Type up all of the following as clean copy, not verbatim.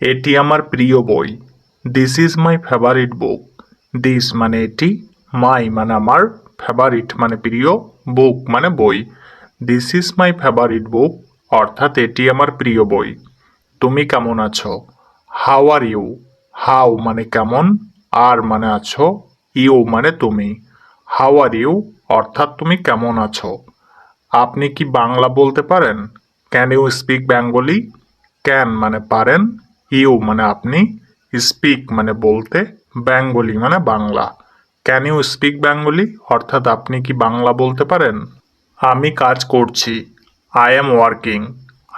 এটি আমার প্রিয় বই। This is my favourite book. This মানে এটি, মাই মানে আমার, ফেভারিট মানে প্রিয়, বুক মানে বই। দিস ইজ মাই ফেভারিট বুক অর্থাৎ এটি আমার প্রিয় বই। তুমি কেমন আছো? How are you? হাউ মানে কেমন, আর মানে আছো, ইউ মানে তুমি। হাউ আর ইউ অর্থাৎ তুমি কেমন আছো। আপনি কি বাংলা বলতে পারেন? Can you speak Bengali? Can মানে পারেন, ইউ মানে আপনি, স্পিক মানে বলতে, বেঙ্গলি মানে Bangla. Can you speak Bengali অর্থাৎ আপনি কি বাংলা বলতে পারেন? আমি কাজ করছি। I am working.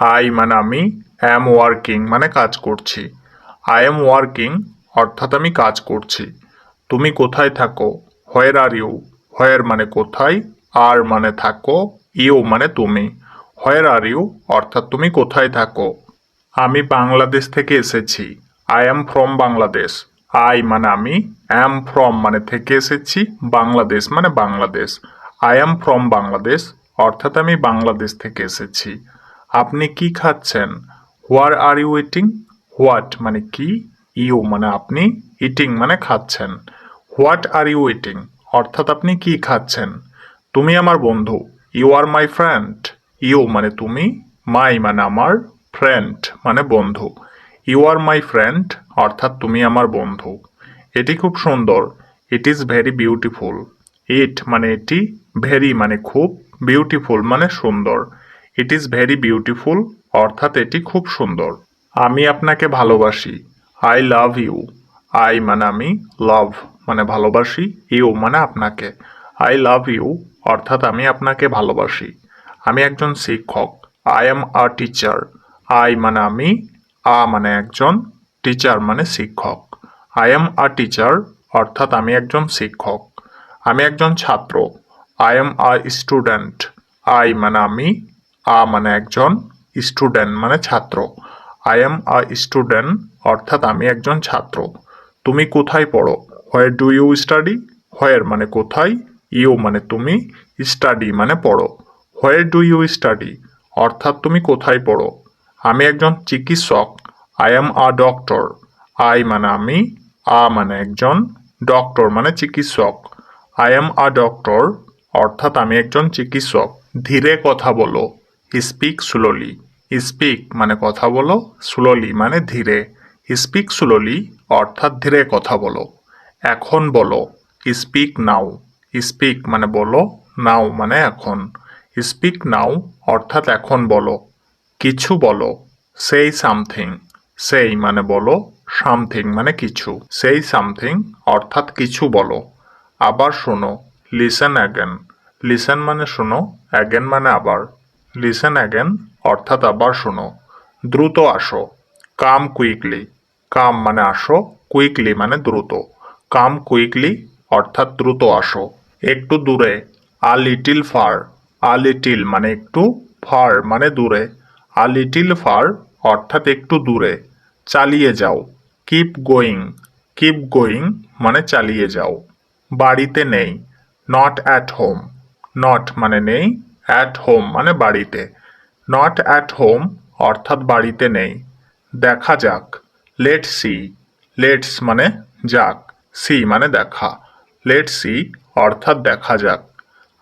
আই মানে আমি, অ্যাম ওয়ার্কিং মানে কাজ করছি। আই এম ওয়ার্কিং অর্থাৎ আমি কাজ করছি। তুমি কোথায় থাকো? হোয়ার আর ইউ? হোয়ার মানে কোথায়, আর মানে থাকো, ইউ মানে তুমি। হোয়ার আর ইউ অর্থাৎ তুমি কোথায় থাকো। আমি বাংলাদেশ থেকে এসেছি। I am from Bangladesh. I মানে আমি, অ্যাম ফ্রম মানে থেকে এসেছি, বাংলাদেশ মানে Bangladesh. I am from Bangladesh অর্থাৎ আমি বাংলাদেশ থেকে এসেছি। আপনি কি খাচ্ছেন? হোয়ার আর ইউ ইটিং? হোয়াট মানে কি, ইউ মানে আপনি, ইটিং মানে খাচ্ছেন। হোয়াট আর ইউ ইটিং অর্থাৎ আপনি কি খাচ্ছেন। তুমি আমার বন্ধু। You are my friend. You মানে তুমি, মাই মানে আমার, ফ্রেন্ড মানে বন্ধু। ইউ আর মাই ফ্রেন্ড অর্থাৎ তুমি আমার বন্ধু। এটি খুব সুন্দর। It is very beautiful. It মানে এটি, ভেরি মানে খুব, বিউটিফুল মানে সুন্দর। ইট ইজ ভেরি বিউটিফুল অর্থাৎ এটি খুব সুন্দর। আমি আপনাকে ভালোবাসি। I love you. আই মানে আমি, লাভ মানে ভালোবাসি, ইউ মানে আপনাকে। আই লাভ ইউ অর্থাৎ আমি আপনাকে ভালোবাসি। আমি একজন শিক্ষক। I am a teacher. I মানে আমি, আ মানে একজন, টিচার মানে শিক্ষক। আই এম আ টিচার অর্থাৎ আমি একজন শিক্ষক। আমি একজন ছাত্র। I am a student. I মানে আমি, আ মানে একজন, স্টুডেন্ট মানে ছাত্র। আই এম আ স্টুডেন্ট অর্থাৎ আমি একজন ছাত্র। তুমি কোথায় পড়ো? Where do you study? Where মানে কোথায়, ইউ মানে তুমি, স্টাডি মানে পড়ো। হোয়ার ডু ইউ স্টাডি অর্থাৎ তুমি কোথায় পড়ো। আমি একজন চিকিৎসক। I am a doctor. I মানে আমি, আ মানে একজন, ডক্টর মানে চিকিৎসক। আই এম আ ডক্টর অর্থাৎ আমি একজন চিকিৎসক। ধীরে কথা বলো। Speak slowly. স্পিক মানে কথা বলো, স্লোলি মানে ধীরে। স্পিক স্লোলি অর্থাৎ ধীরে কথা বলো। এখন বলো। স্পিক নাও। স্পিক মানে বলো, নাও মানে এখন। স্পিক নাও অর্থাৎ এখন বলো। কিছু বলো। সেই সামথিং। সেই মানে বলো, সামথিং মানে কিছু। সেই সামথিং অর্থাৎ কিছু বলো। আবার শোনো। Listen again. লিসেন মানে শোনো, অ্যাগেন মানে আবার। লিসেন অ্যাগেন অর্থাৎ আবার শোনো। দ্রুত আসো। কাম কুইকলি। কাম মানে আসো, কুইকলি মানে দ্রুত। কাম কুইকলি অর্থাৎ দ্রুত আসো। একটু দূরে। A little far. A little মানে একটু, ফার মানে দূরে। আ লিটিল ফার অর্থাৎ একটু দূরে। চালিয়ে যাও। Keep going. কিপ গোয়িং মানে চালিয়ে যাও। বাড়িতে নেই। Not at home. নট মানে নেই, অ্যাট হোম মানে বাড়িতে। নট অ্যাট হোম অর্থাৎ বাড়িতে নেই। দেখা যাক। Let see. লেটস মানে যাক, সি মানে দেখা। লেট সি অর্থাৎ দেখা যাক।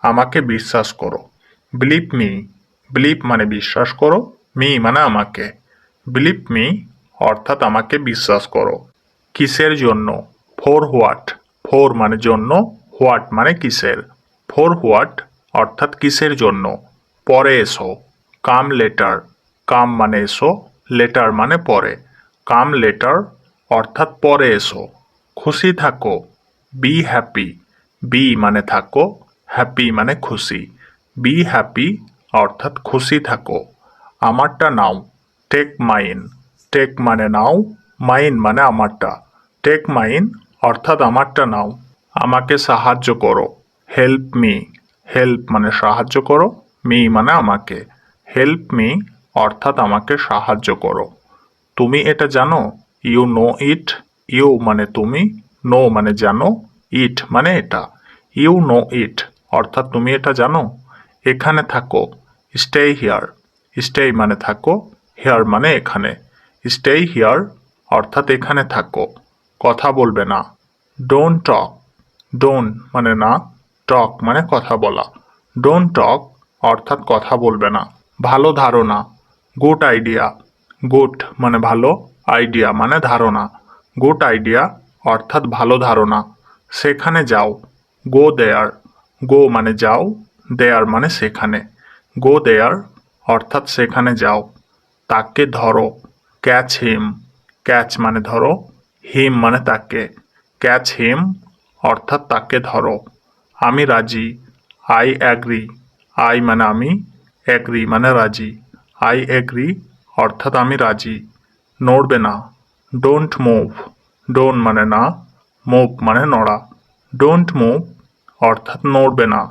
আমাকে বিশ্বাস করো। Believe me. বিলিভ মানে বিশ্বাস করো, মি মানে আমাকে। বিলিভ মি অর্থাৎ আমাকে বিশ্বাস করো। কিসের জন্য? For what. ফর মানে জন্য, হোয়াট মানে কিসের। ফর হোয়াট অর্থাৎ কিসের জন্য। পরে এসো। Come later. কাম মানে এসো, লেটার মানে পরে। কাম লেটার অর্থাৎ পরে এসো। খুশি থাকো। Be happy. বি মানে থাকো, হ্যাপি মানে খুশি। বি হ্যাপি অর্থাৎ খুশি থাকো। আমারটা নাও। Take mine. টেক মানে নাও, মাইন মানে আমারটা। টেক মাইন অর্থাৎ আমারটা নাও। আমাকে সাহায্য করো। হেল্প মি, হেল্প মানে সাহায্য করো, মি মানে আমাকে। হেল্প মি অর্থাৎ আমাকে সাহায্য করো। তুমি এটা জানো, ইউ নো ইট, ইউ মানে তুমি, নো মানে জানো, ইট মানে এটা। ইউ নো ইট অর্থাৎ তুমি এটা জানো। এখানে থাকো, স্টে হিয়ার, স্টে মানে থাকো, হিয়ার মানে এখানে। স্টে হিয়ার অর্থাৎ এখানে থাকো, কথা বলবে না। ডোন্ট টক, ডোন্ট মানে না, টক মানে কথা বলা। ডোন্ট টক অর্থাৎ কথা বলবে না। ভালো ধারণা, গুড আইডিয়া, গুড মানে ভালো, আইডিয়া মানে ধারণা। গুড আইডিয়া অর্থাৎ ভালো ধারণা। সেখানে যাও, গো দেয়ার, গো মানে যাও, দেয়ার মানে সেখানে। গো দেয়ার অর্থাৎ সেখানে যাও। তাকে ধরো, ক্যাচ হিম, ক্যাচ মানে ধরো, হিম মানে তাকে। ক্যাচ হিম অর্থাৎ তাকে ধরো। আমি রাজি, আই অ্যাগ্রি, আই মানে আমি, অ্যাগ্রি মানে রাজি। আই অ্যাগ্রি অর্থাৎ আমি রাজি। নড়বে না, ডোন্ট মুভ, ডোন্ট মানে না, মুভ মানে নড়া। ডোন্ট মুভ অর্থাৎ নড়বে না।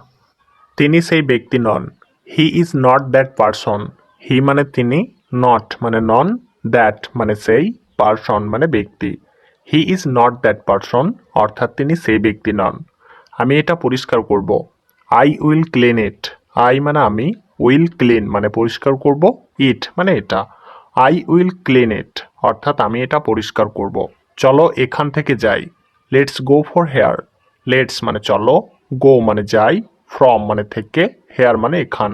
তিনি সেই ব্যক্তি নন, he is not that person, he মানে তিনি, নট মানে নন, দ্যাট মানে সেই, পারসন মানে ব্যক্তি। হি ইজ নট দ্যাট পারসন অর্থাৎ তিনি সেই ব্যক্তি নন। আমি এটা পরিষ্কার করব, I will clean it, I মানে আমি, উইল ক্লিন মানে পরিষ্কার করব, ইট মানে এটা। আই উইল ক্লিন ইট অর্থাৎ আমি এটা পরিষ্কার করব। চলো এখান থেকে যাই, let's go for here, let's মানে চলো, গো মানে যাই, ফ্রম মানে থেকে, হেয়ার মানে এখান।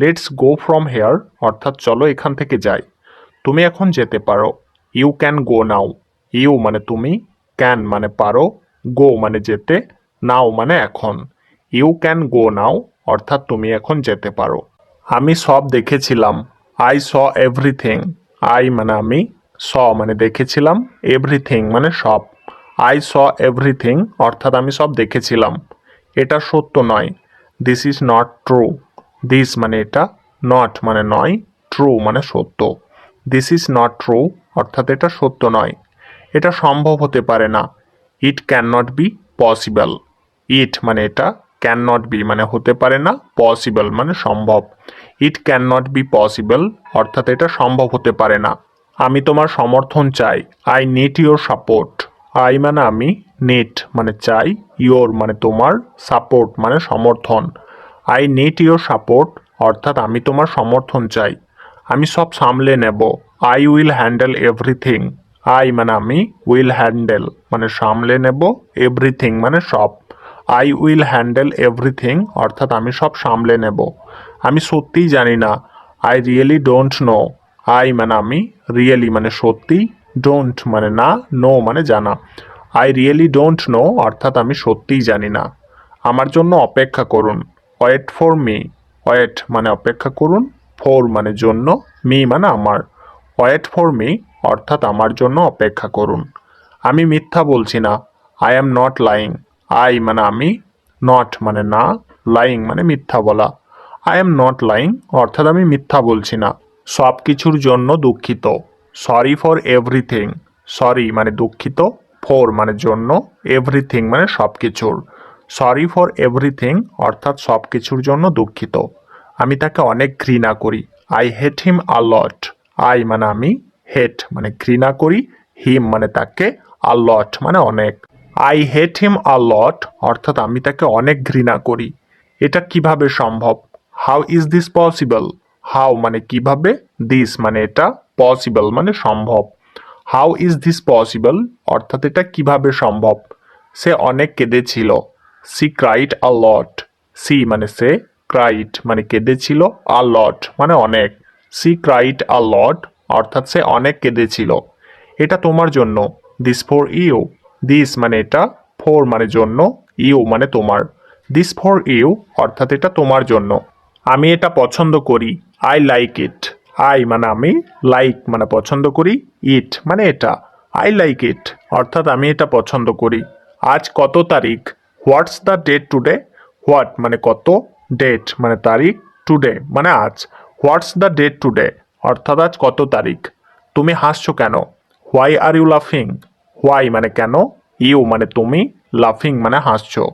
লেটস গো ফ্রম হেয়ার অর্থাৎ চলো এখান থেকে যাই। তুমি এখন যেতে পারো, you can go now, you মানে তুমি, ক্যান মানে পারো, গো মানে যেতে, নাও মানে এখন। ইউ ক্যান গো নাও অর্থাৎ তুমি এখন যেতে পারো। আমি সব দেখেছিলাম, আই স এভরিথিং, আই মানে আমি, স মানে দেখেছিলাম, এভরিথিং মানে সব। আই স এভরিথিং অর্থাৎ আমি সব দেখেছিলাম। এটা সত্য নয়, this is not true, this মানে এটা, নট মানে নয়, ট্রু মানে সত্য। দিস ইজ নট ট্রু অর্থাৎ এটা সত্য নয়। এটা সম্ভব হতে পারে না, it can not be possible, it মানে এটা, ক্যান নট বি মানে হতে পারে না, পসিবল মানে সম্ভব। ইট ক্যান নট বি পসিবল অর্থাৎ এটা সম্ভব হতে পারে না। আমি তোমার সমর্থন চাই, I need your support, I মানে আমি, নিড মানে চাই, ইয়োর মানে তোমার, সাপোর্ট মানে সমর্থন। আই নিড ইউর সাপোর্ট অর্থাৎ আমি তোমার সমর্থন চাই। আমি সব সামলে নেব, I will handle everything, I মানে আমি, উইল হ্যান্ডেল মানে সামলে নেব, এভরিথিং মানে সব। আই উইল হ্যান্ডেল এভরিথিং অর্থাৎ আমি সব সামলে নেব। আমি সত্যিই জানি না, I really don't know, I মানে আমি, রিয়েলি মানে সত্যি, ডোন্ট মানে না, নো মানে জানা। আই রিয়েলি ডোন্ট নো অর্থাৎ আমি সত্যিই জানি না। আমার জন্য অপেক্ষা করুন, ওয়েট ফর মি, ওয়েট মানে অপেক্ষা করুন, ফর মানে জন্য, মি মানে আমার। ওয়েট ফর মি অর্থাৎ আমার জন্য অপেক্ষা করুন। আমি মিথ্যা বলছি না, I am not lying, I মানে আমি, নট মানে না, লাইং মানে মিথ্যা বলা। আই অ্যাম নট লাইং অর্থাৎ আমি মিথ্যা বলছি না। সব কিছুর জন্য দুঃখিত, সরি ফর এভরিথিং, সরি মানে দুঃখিত, ফর মানে জন্য, এভরিথিং মানে সব কিছুর। সরি ফর এভরিথিং অর্থাৎ সব কিছুর জন্য দুঃখিত। আমি তাকে অনেক ঘৃণা করি, I hate him a lot, I মানে আমি, হেট মানে ঘৃণা করি, হিম মানে তাকে, আ লট মানে অনেক। আই হেট হিম আ লট অর্থাৎ আমি তাকে অনেক ঘৃণা করি। এটা কিভাবে সম্ভব, how is this possible, how মানে কিভাবে, দিস মানে এটা, পসিবল মানে সম্ভব। হাউ ইজ দিস পসিবল অর্থাৎ এটা কিভাবে সম্ভব। সে অনেক কেঁদেছিল, সি ক্রাইড আ লট, সি মানে সে, ক্রাইড মানে কেঁদেছিল, আ লট মানে অনেক। সি ক্রাইড আ লট অর্থাৎ সে অনেক কেঁদেছিল। এটা তোমার জন্য, দিস ফর ইউ, দিস মানে এটা, ফর মানে জন্য, ইউ মানে তোমার। দিস ফর ইউ অর্থাৎ এটা তোমার জন্য। আমি এটা পছন্দ করি, আই লাইক ইট, আই মানে আমি, লাইক মানে পছন্দ করি, ইট মানে এটা। আই লাইক ইট অর্থাৎ আমি এটা পছন্দ করি। আজ কত তারিখ, what's the date today, what মানে কত, ডেট মানে তারিখ, টুডে মানে আজ। হোয়াটস দ্য ডেট টুডে অর্থাৎ আজ কত তারিখ। তুমি হাসছো কেন, হোয়াই আর ইউ লাফিং, হোয়াই মানে কেন, ইউ মানে তুমি, লাফিং মানে হাসছো।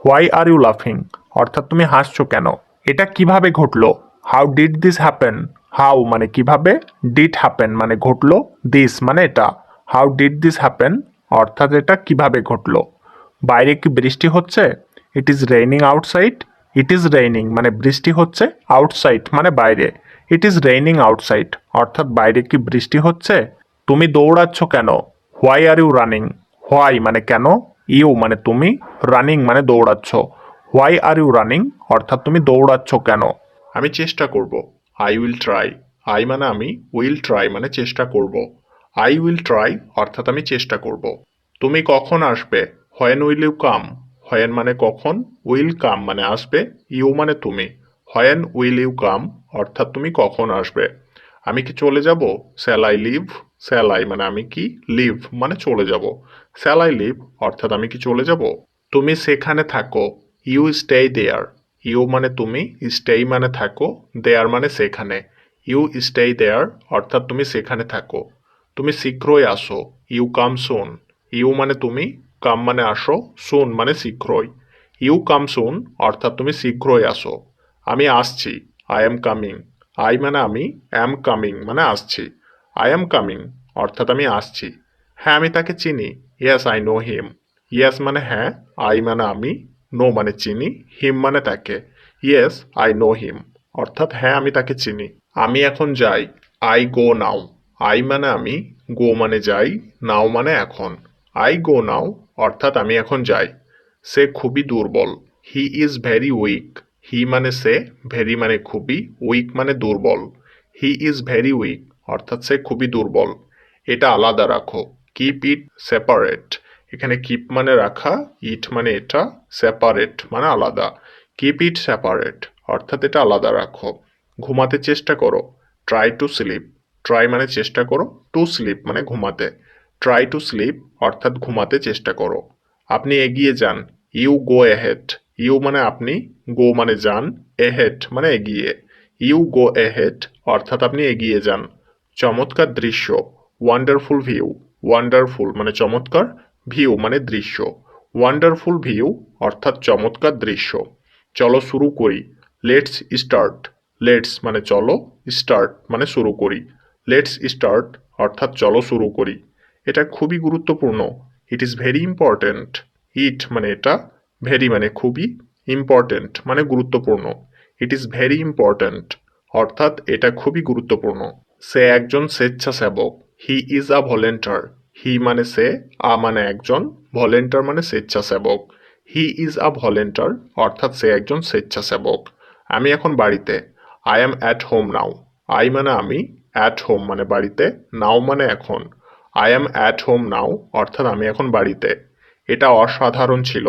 হোয়াই আর ইউ লাফিং অর্থাৎ তুমি হাসছো কেন, এটা কিভাবে ঘটলো, how did this happen, how মানে কিভাবে, ডিড হ্যাপেন মানে ঘটলো, দিস মানে এটা, হাউ ডিড দিস হ্যাপেন অর্থাৎ এটা কিভাবে ঘটলো। বাইরে কি বৃষ্টি হচ্ছে, it is raining outside, it is raining মানে বৃষ্টি হচ্ছে, আউটসাইড মানে বাইরে, ইট ইজ রেইনিং আউটসাইড অর্থাৎ বাইরে কি বৃষ্টি হচ্ছে। তুমি দৌড়াচ্ছ কেন, why are you running, why মানে কেন, ইউ মানে তুমি, রানিং মানে দৌড়াচ্ছ, হোয়াই আর ইউ রানিং অর্থাৎ তুমি দৌড়াচ্ছ কেন। আমি চেষ্টা করব, আই উইল ট্রাই, আই মানে আমি, উইল ট্রাই মানে চেষ্টা করব, আই উইল ট্রাই অর্থাৎ আমি চেষ্টা করব। তুমি কখন আসবে, when will you come, when মানে কখন, উইল কাম মানে আসবে, ইউ মানে তুমি, হোয়েন উইল ইউ কাম অর্থাৎ তুমি কখন আসবে। আমি কি চলে যাব, shall I leave, shall I মানে আমি কি, লিভ মানে চলে যাব, শ্যাল আই লিভ অর্থাৎ আমি কি চলে যাব। তুমি সেখানে থাকো, ইউ স্টে দেয়ার, ইউ মানে তুমি, স্টে মানে থাকো, দেয়ার মানে সেখানে, ইউ স্টে দেয়ার অর্থাৎ তুমি সেখানে থাকো। তুমি শীঘ্রই আসো, ইউ কাম সুন, ইউ মানে তুমি, কাম মানে আসো, সুন মানে শীঘ্রই, ইউ কাম সুন অর্থাৎ তুমি শীঘ্রই আসো। আমি আসছি, আই এম কামিং, আই মানে আমি, অ্যাম কামিং মানে আসছি, আই এম কামিং অর্থাৎ আমি আসছি। হ্যাঁ আমি তাকে চিনি, yes I know him, yes মানে হ্যাঁ, আই মানে আমি, নো মানে চিনি, হিম মানে তাকে, ইয়েস আই নো হিম অর্থাৎ হ্যাঁ আমি তাকে চিনি। আমি এখন যাই, আই গো নাও, আই মানে আমি, গো মানে যাই, নাও মানে এখন, আই গো নাও অর্থাৎ আমি এখন যাই। সে খুবই দুর্বল, হি ইজ ভেরি উইক, হি মানে সে, ভেরি মানে খুবই, উইক মানে দুর্বল, হি ইজ ভেরি উইক অর্থাৎ সে খুবই দুর্বল। এটা আলাদা রাখো, কিপ ইট সেপারেট, এখানে কিপ মানে রাখা, ইট মানে এটা, সেপারেট মানে আলাদা, কিপ ইট সেপারেট অর্থাৎ এটা আলাদা রাখো। ঘুমাতে চেষ্টা করো, ট্রাই টু স্লিপ, ট্রাই মানে চেষ্টা করো, টু স্লিপ মানে ঘুমাতে, ট্রাই টু স্লিপ অর্থাৎ ঘুমাতে চেষ্টা করো। আপনি এগিয়ে যান, ইউ গো এহেড, ইউ মানে আপনি, গো মানে যান, এহেড মানে এগিয়ে, ইউ গো এহেড অর্থাৎ আপনি এগিয়ে যান। চমৎকার দৃশ্য, ওয়ান্ডারফুল ভিউ, ওয়ান্ডারফুল মানে চমৎকার, ভিউ মানে দৃশ্য, ওয়ান্ডারফুল ভিউ অর্থাৎ চমৎকার দৃশ্য। চলো শুরু করি, লেটস স্টার্ট, লেটস মানে চলো, স্টার্ট মানে শুরু করি, লেটস স্টার্ট অর্থাৎ চলো শুরু করি। এটা খুবই গুরুত্বপূর্ণ, ইট ইজ ভেরি ইম্পর্ট্যান্ট, ইট মানে এটা, ভেরি মানে খুবই, ইম্পর্ট্যান্ট মানে গুরুত্বপূর্ণ, ইট ইজ ভেরি ইম্পর্ট্যান্ট অর্থাৎ এটা খুবই গুরুত্বপূর্ণ। সে একজন স্বেচ্ছাসেবক, হি ইজ আ ভলেন্টার, হি মানে সে, আ মানে একজন, ভলেন্টার মানে স্বেচ্ছাসেবক, হি ইজ আ ভলেন্টার অর্থাৎ সে একজন স্বেচ্ছাসেবক। আমি এখন বাড়িতে, I am at home now, I মানে আমি, অ্যাট হোম মানে বাড়িতে, নাও মানে এখন, I am at home now অর্থাৎ আমি এখন বাড়িতে। এটা অসাধারণ ছিল,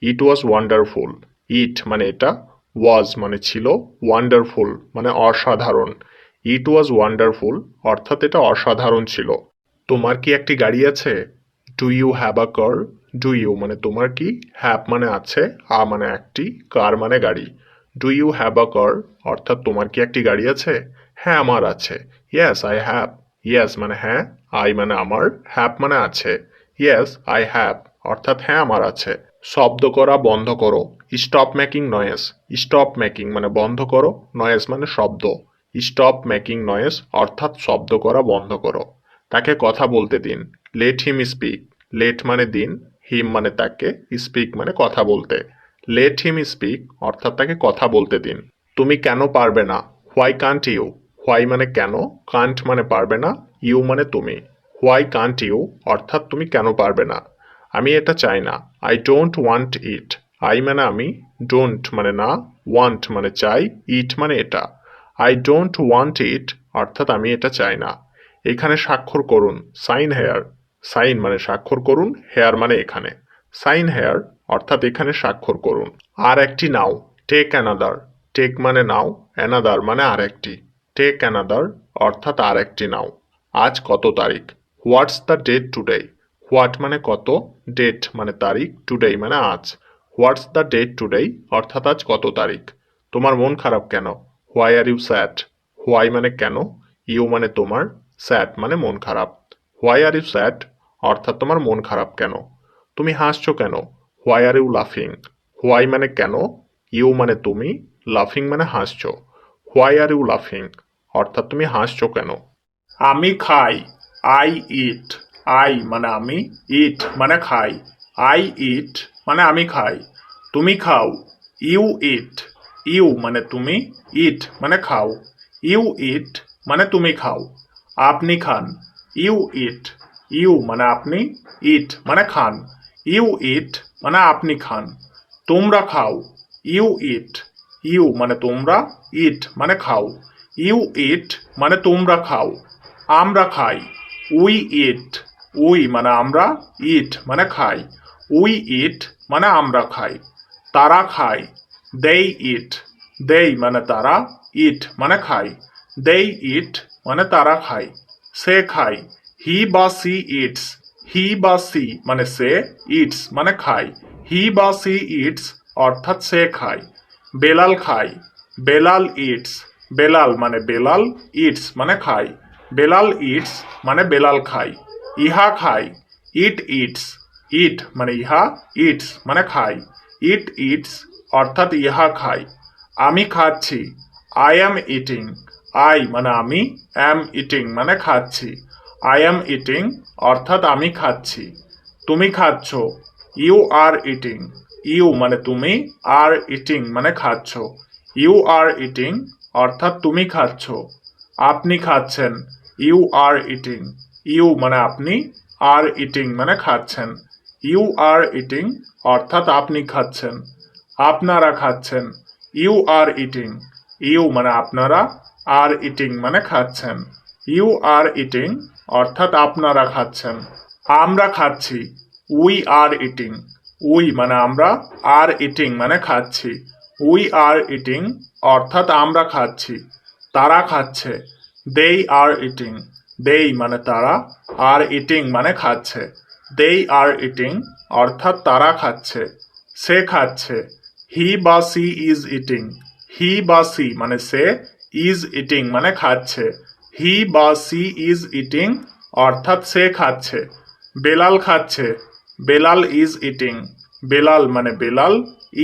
ইট ওয়াজ ওয়ান্ডারফুল, ইট মানে এটা, ওয়াজ মানে ছিল, ওয়ান্ডারফুল মানে অসাধারণ, ইট ওয়াজ ওয়ান্ডারফুল অর্থাৎ এটা অসাধারণ ছিল। তোমার কি একটি গাড়ি আছে, do you have a car, do you মানে তোমার কি, হ্যাভ মানে আছে, আ মানে একটি, কার মানে গাড়ি, ডু ইউ হ্যাভ আ কার অর্থাৎ তোমার কি একটি গাড়ি আছে, হ্যাঁ আমার আছে, ইয়েস আই হ্যাভ, ইয়েস মানে হ্যাঁ, আই মানে আমার, হ্যাভ মানে আছে, ইয়েস আই হ্যাভ অর্থাৎ হ্যাঁ আমার আছে। শব্দ করা বন্ধ করো, stop making noise, stop making মানে বন্ধ করো, নয়েজ মানে শব্দ, স্টপ মেকিং নয়েজ অর্থাৎ শব্দ করা বন্ধ করো। তাকে কথা বলতে দিন, লেট হিম স্পিক, লেট মানে দিন, হিম মানে তাকে, স্পিক মানে কথা বলতে, লেট হিম স্পিক অর্থাৎ তাকে কথা বলতে দিন। তুমি কেন পারবে না, হোয়াই কান্ট ইউ, হোয়াই মানে কেন, কান্ট মানে পারবে না, ইউ মানে তুমি, হোয়াই কান্ট ইউ অর্থাৎ তুমি কেন পারবে না। আমি এটা চাই না, I don't want it, I মানে আমি, ডোন্ট মানে না, ওয়ান্ট মানে চাই, ইট মানে এটা, আই ডোন্ট ওয়ান্ট ইট অর্থাৎ আমি এটা চাই না। এখানে স্বাক্ষর করুন, সাইন হেয়ার, সাইন মানে স্বাক্ষর করুন, হেয়ার মানে এখানে, সাইন হেয়ার অর্থাৎ এখানে স্বাক্ষর করুন। আর একটি নাও, টেক অ্যানাদার, টেক মানে নাও, অ্যানাদার মানে আর একটি, টেক অ্যানাদার অর্থাৎ আর একটি নাও। আজ কত তারিখ, what's the date today, what মানে কত, ডেট মানে তারিখ, টুডে মানে আজ, হোয়াটস দ্য ডেট টুডে অর্থাৎ আজ কত তারিখ। তোমার মন খারাপ কেন, why are you sad, why মানে কেন, ইউ মানে তোমার, স্যাড মানে মন খারাপ, হোয়াই আর ইউ স্যাড অর্থাৎ তোমার মন খারাপ কেন। তুমি হাসছো কেন, হোয়াই আর ইউ লাফিং, হোয়াই মানে কেন, ইউ মানে তুমি, লাফিং মানে হাসছো। হোয়াই আর ইউ লাফিং, অর্থাৎ তুমি হাসছো কেন। আমি খাই, আই ইট। আই মানে আমি, ইট মানে খাই। আই ইট মানে আমি খাই। তুমি খাও, ইউ ইট। ইউ মানে তুমি, ইট মানে খাও। ইউ ইট মানে তুমি খাও। আপনি খান, ইউ ইট। ইউ মানে আপনি, ইট মানে খান। ইউ ইট মানে আপনি খান। তোমরা খাও, ইউ ইট। ইউ মানে তোমরা, ইট মানে খাও। ইউ ইট মানে তোমরা খাও। আমরা খাই, উই ইট। উই মানে আমরা, ইট মানে খাই। উই ইট মানে আমরা খাই। তারা খায়, দেই ইট। দেই মানে তারা, ইট মানে খায়। দেই ইট মানে তারা খায়। সে খায়, হি বা সি ইটস। হি বা সি মানে সে, ইটস মানে খায়। হি বা সি ইটস অর্থাৎ সে খায়। বেলাল খায়, বেলাল ইটস। বেলাল মানে বেলাল, ইটস মানে খায়। বেলাল ইটস মানে বেলাল খায়। ইহা খায়, ইট ইটস। ইট মানে ইহা, ইটস মানে খায়। ইট ইটস অর্থাৎ ইহা খায়। আমি খাচ্ছি, আই অ্যাম ইটিং। আই মানে আমি, অ্যাম ইটিং মানে খাচ্ছি। আই অ্যাম ইটিং অর্থাৎ আমি খাচ্ছি। তুমি খাচ্ছ, ইউ আর ইটিং। ইউ মানে তুমি, আর ইটিং মানে খাচ্ছ। ইউ আর ইটিং অর্থাৎ তুমি খাচ্ছ। আপনি খাচ্ছেন, ইউ আর ইটিং। ইউ মানে আপনি, আর ইটিং মানে খাচ্ছেন। ইউ আর ইটিং অর্থাৎ আপনি খাচ্ছেন। আপনারা খাচ্ছেন, ইউ আর ইটিং। ইউ মানে আপনারা, আর ইটিং মানে খাচ্ছেন। ইউ আর ইটিং অর্থাৎ আপনারা খাচ্ছেন। আমরা খাচ্ছি, উই আর ইটিং। উই মানে আমরা, আর ইটিং মানে খাচ্ছি। উই আর ইটিং অর্থাৎ আমরা খাচ্ছি। তারা খাচ্ছে, দেই আর ইটিং। দেই মানে তারা, আর ইটিং মানে খাচ্ছে। দেই আর ইটিং অর্থাৎ তারা খাচ্ছে। সে খাচ্ছে, হি বা সি ইজ ইটিং। হি বা সি মানে সে, ইজ ইটিং মানে খাচ্ছে। হি বা সি ইজ ইটিং অর্থাৎ সে খাচ্ছে। বেলাল খাচ্ছে, বেলাল ইজ ইটিং। বেলাল মানে বেলাল,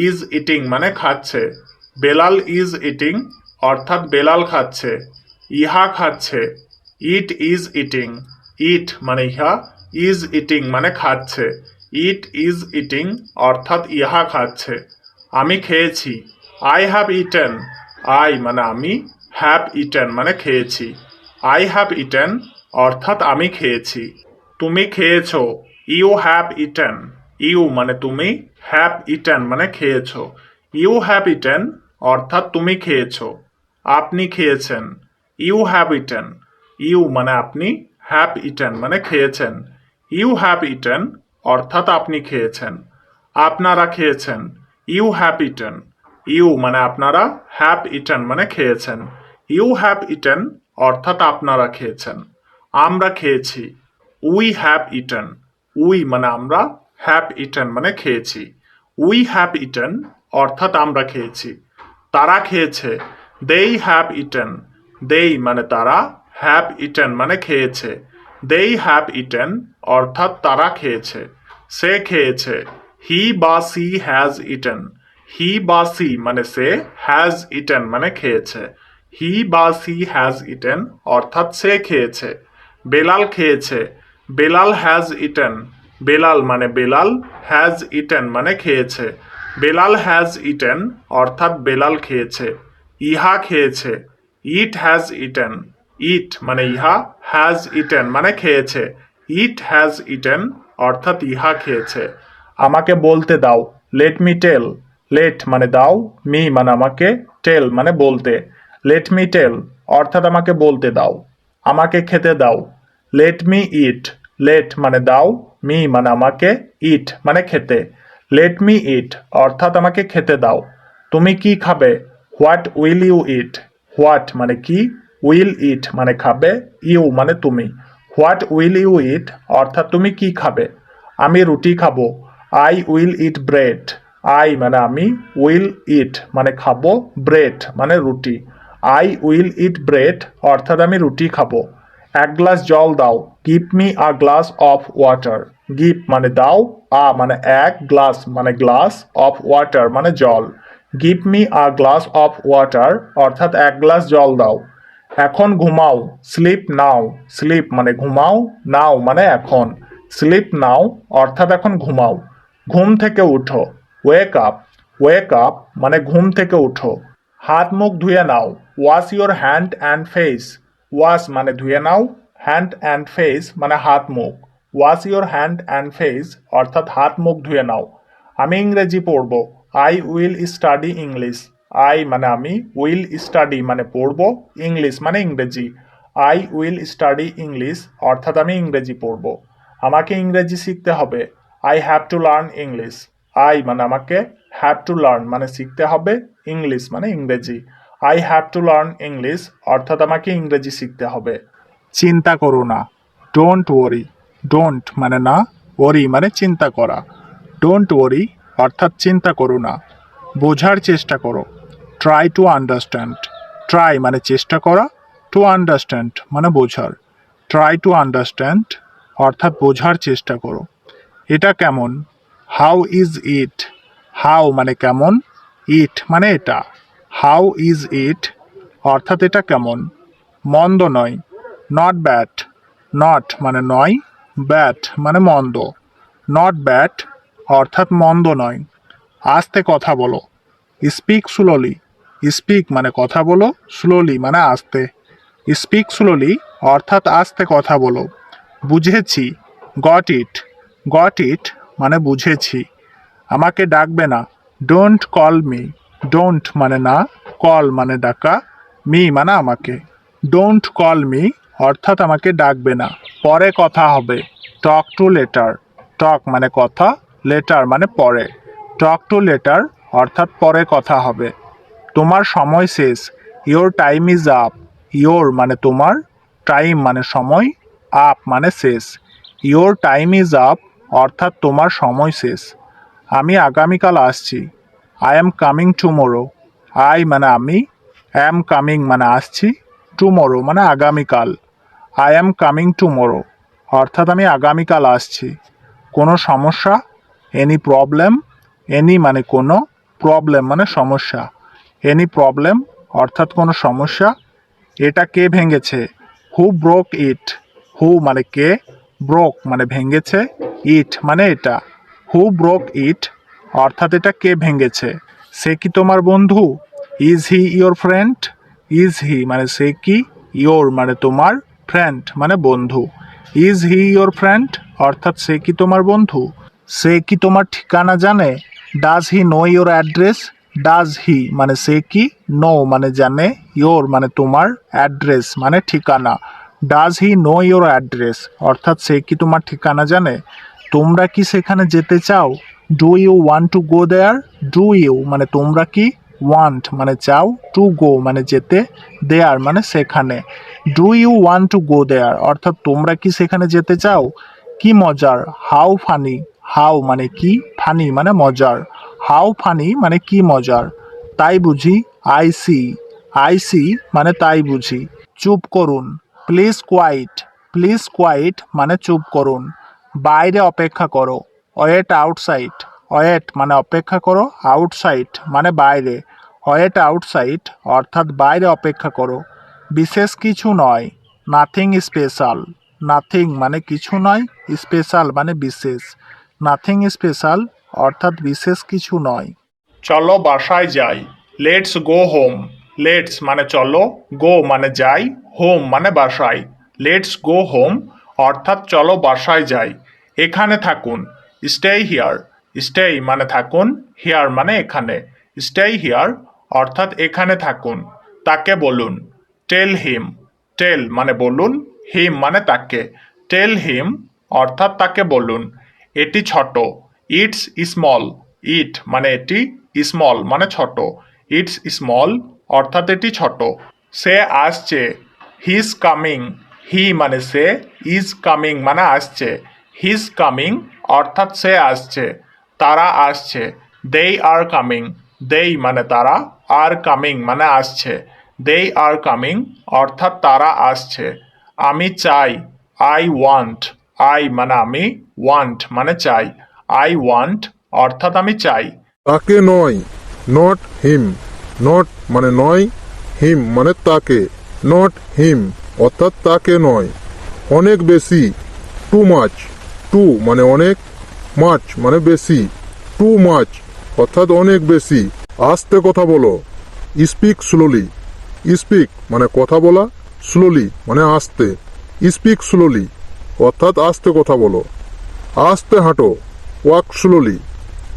ইজ ইটিং মানে খাচ্ছে। বেলাল ইজ ইটিং অর্থাৎ বেলাল খাচ্ছে। ইহা খাচ্ছে, ইট ইজ ইটিং। ইট মানে ইহা, ইজ ইটিং মানে খাচ্ছে। ইট ইজ ইটিং অর্থাৎ ইহা খাচ্ছে। আমি খেয়েছি, আই হ্যাভ ইটেন। আই মানে আমি, হ্যাভ ইটেন মানে খেয়েছি। আই হ্যাভ ইটেন অর্থাৎ আমি খেয়েছি। তুমি খেয়েছ, ইউ হ্যাভ ইটেন। ইউ মানে তুমি, হ্যাভ ইটেন মানে খেয়েছ। ইউ হ্যাভ ইটেন অর্থাৎ তুমি খেয়েছ। আপনি খেয়েছেন, ইউ হ্যাভ ইটেন। ইউ মানে আপনি, হ্যাভ ইটেন মানে খেয়েছেন। ইউ হ্যাভ ইটেন অর্থাৎ আপনি খেয়েছেন। আপনারা খেয়েছেন, ইউ হ্যাভ ইটেন। ইউ মানে আপনারা, হ্যাভ ইটেন মানে খেয়েছেন। ইউ হ্যাভ ইটেন অর্থাৎ আপনারা খেয়েছেন। আমরা খেয়েছি, উই হ্যাভ ইটেন। উই মানে আমরা, হ্যাভ ইটেন মানে খেয়েছি। উই হ্যাভ ইটেন অর্থাৎ আমরা খেয়েছি। তারা খেয়েছে, দেই হ্যাভ ইটেন। দেই মানে তারা, হ্যাভ ইটেন মানে খেয়েছে। দেই হ্যাভ ইটেন অর্থাৎ তারা খেয়েছে। সে খেয়েছে, হি বা সি হ্যাজ ইটেন। হি বা সি মানে সে, হ্যাজ ইটেন মানে খেয়েছে। হি বা সি হ্যাজ ইটেন অর্থাৎ সে খেয়েছে। বেলাল খেয়েছে, বেলাল হ্যাজ ইটেন। বেলাল মানে বেলাল, হ্যাজ ইটেন মানে খেয়েছে। বেলাল হ্যাজ ইটেন অর্থাৎ বেলাল খেয়েছে। ইহা খেয়েছে, ইট হ্যাজ ইটেন। ইট মানে ইহা, হ্যাজ ইটেন মানে খেয়েছে। ইট হ্যাজ ইটেন অর্থাৎ ইহা খেয়েছে। আমাকে বলতে দাও, লেট মি টেল। লেট মানে দাও, মি মানে আমাকে, টেল মানে বলতে। লেট মি টেল অর্থাৎ আমাকে বলতে দাও। আমাকে খেতে দাও, লেট মি ইট। লেট মানে দাও, মি মানে আমাকে, ইট মানে খেতে। লেট মি ইট অর্থাৎ আমাকে খেতে দাও। তুমি কি খাবে, what will you eat. What মানে কি, উইল ইট মানে খাবে, ইউ মানে তুমি। হোয়াট উইল ইউ ইট অর্থাৎ তুমি কি খাবে। আমি রুটি খাবো, I will eat bread. I মানে আমি, উইল ইট মানে খাবো, ব্রেড মানে রুটি। আই উইল ইট ব্রেড অর্থাৎ আমি রুটি খাবো। এক গ্লাস জল দাও, give me a glass of water. Give মানে দাও, মানে এক, গ্লাস মানে গ্লাস, অফ ওয়াটার মানে জল। Give me a glass of water অর্থাৎ এক গ্লাস জল দাও। এখন ঘুমাও, স্লিপ নাও, স্লিপ মানে ঘুমাও, নাও মানে এখন। স্লিপ নাও অর্থাৎ এখন ঘুমাও। ঘুম থেকে উঠো, ওয়েক আপ মানে ঘুম থেকে উঠো। হাত মুখ ধুয়ে নাও, wash your hand and face. Wash মানে ধুয়ে নাও, হ্যান্ড অ্যান্ড ফেস মানে হাত মুখ। Wash your hand and face অর্থাৎ হাত মুখ ধুয়ে নাও। আমি ইংরেজি পড়ব, I will study English. I মানে আমি, উইল স্টাডি মানে পড়ব, ইংলিশ মানে ইংরেজি। আই উইল স্টাডি ইংলিশ অর্থাৎ আমি ইংরেজি পড়ব। আমাকে ইংরেজি শিখতে হবে, I have to learn English. I মানে আমাকে, হ্যাভ টু লার্ন মানে শিখতে হবে, ইংলিশ মানে ইংরেজি। I have to learn English অর্থাৎ আমাকে ইংরেজি শিখতে হবে। চিন্তা করো না, ডোন্ট ওয়ারি। ডোন্ট মানে না, ওয়ারি মানে চিন্তা করা। ডোন্ট ওয়ারি অর্থাৎ চিন্তা করো না। বোঝার চেষ্টা করো, ট্রাই টু আন্ডারস্ট্যান্ড। ট্রাই মানে চেষ্টা করা, টু আন্ডারস্ট্যান্ড মানে বোঝার। ট্রাই টু আন্ডারস্ট্যান্ড অর্থাৎ বোঝার চেষ্টা করো। এটা কেমন, হাউ ইজ ইট। হাউ মানে কেমন, ইট মানে এটা। হাউ ইজ ইট অর্থাৎ এটা কেমন। মন্দ নয়, নট ব্যাড। নট মানে নয়, ব্যাড মানে মন্দ। নট ব্যাড অর্থাৎ মন্দ নয়। আস্তে কথা বলো, স্পিক স্লোলি। স্পিক মানে কথা বলো, স্লোলি মানে আস্তে। স্পিক স্লোলি অর্থাৎ আস্তে কথা বলো। বুঝেছি, গট ইট। গট ইট মানে বুঝেছি। আমাকে ডাকবে না, ডোন্ট কল মি। ডোন্ট মানে না, কল মানে ডাকা, মি মানে আমাকে। ডোন্ট কল মি অর্থাৎ আমাকে ডাকবে না। পরে কথা হবে, টক টু লেটার। টক মানে কথা, লেটার মানে পরে। টক টু লেটার অর্থাৎ পরে কথা হবে। তোমার সময় শেষ, your time is up. Your মানে তোমার, টাইম মানে সময়, আপ মানে শেষ। ইয়োর টাইম ইজ আপ অর্থাৎ তোমার সময় শেষ। আমি আগামীকাল আসছি, I am coming tomorrow. I মানে আমি, অ্যাম কামিং মানে আসছি, টুমোরো মানে আগামীকাল। আই অ্যাম কামিং টুমোরো অর্থাৎ আমি আগামীকাল আসছি। কোনো সমস্যা, এনি প্রবলেম। এনি মানে কোনো, প্রবলেম মানে সমস্যা। এনি প্রবলেম অর্থাৎ কোনো সমস্যা। এটা কে ভেঙেছে, হু ব্রোক ইট। হু মানে কে, ব্রোক মানে ভেঙেছে, ইট মানে এটা। হু ব্রোক ইট অর্থাৎ এটা কে ভেঙেছে। সে কি তোমার বন্ধু, is he your friend. Is he মানে সে কি, ইয়োর মানে তোমার, ফ্রেন্ড মানে বন্ধু। ইজ হি ইয়োর ফ্রেন্ড অর্থাৎ সে কি তোমার বন্ধু। সে কি তোমার ঠিকানা জানে, does he know your address. Does he মানে সে কি, নো মানে জানে, ইয়োর মানে তোমার, অ্যাড্রেস মানে ঠিকানা। Does he know your address অর্থাৎ সে কি তোমার ঠিকানা জানে। তোমরা কি সেখানে যেতে চাও, do you want to go there. Do you মানে তোমরা কি, ওয়ান্ট মানে চাও, টু গো মানে যেতে, দেয়ার মানে সেখানে। Do you want to go there অর্থাৎ তোমরা কি সেখানে যেতে চাও। কি মজার, হাউ ফানি। হাউ মানে কি, ফানি মানে মজার। হাউ ফানি মানে কি মজার। তাই বুঝি, আই সি। আই সি মানে তাই বুঝি। চুপ করুন, প্লিজ কোয়াইট। প্লিজ কোয়াইট মানে চুপ করুন। বাইরে অপেক্ষা করো, ওয়েট আউটসাইড। ওয়েট মানে অপেক্ষা করো, আউটসাইড মানে বাইরে। ওয়েট আউটসাইড অর্থাৎ বাইরে অপেক্ষা করো। বিশেষ কিছু নয়, নাথিং স্পেশাল। নাথিং মানে কিছু নয়, স্পেশাল মানে বিশেষ। নাথিং স্পেশাল অর্থাৎ বিশেষ কিছু নয়। চলো বাসায় যাই, লেটস গো হোম। লেটস মানে চলো, গো মানে যাই, হোম মানে বাসায়। লেটস গো হোম অর্থাৎ চলো বাসায় যাই। এখানে থাকুন, স্টে হিয়ার। স্টে মানে থাকুন, হিয়ার মানে এখানে। স্টে হিয়ার অর্থাৎ এখানে থাকুন। তাকে বলুন, টেল হিম। টেল মানে বলুন, হিম মানে তাকে। টেল হিম অর্থাৎ তাকে বলুন। এটি ছোট, ইটস স্মল। ইট মানে এটি, স্মল মানে ছোট। ইটস স্মল অর্থাৎ এটি ছোট। সে আসছে, হিজ কামিং। হি মানে সে, ইজ কামিং মানে আসছে। হিজ কামিং অর্থাৎ সে আসছে। তারা আসছে, দেই আর কামিং। দেই মানে তারা, আর কামিং মানে আসছে। দেই আর কামিং অর্থাৎ তারা আসছে। আমি চাই, আই ওয়ান্ট। আই মানে আমি, ওয়ান্ট মানে চাই। আই ওয়ান্ট অর্থাৎ আমি চাই। তাকে নয়, নট হিম। নট মানে নয়, হিম মানে তাকে। নট হিম অর্থাৎ তাকে নয়। অনেক বেশি, টু মাচ। টু মানে অনেক, মাচ মানে বেশি। টু মাচ অর্থাৎ অনেক বেশি। আস্তে কথা বলো, স্পিক স্লোলি। স্পিক মানে কথা বলা, স্লোলি মানে আস্তে। স্পিক স্লোলি অর্থাৎ আস্তে কথা বলো। আস্তে হাঁটো, ওয়াক স্লোলি।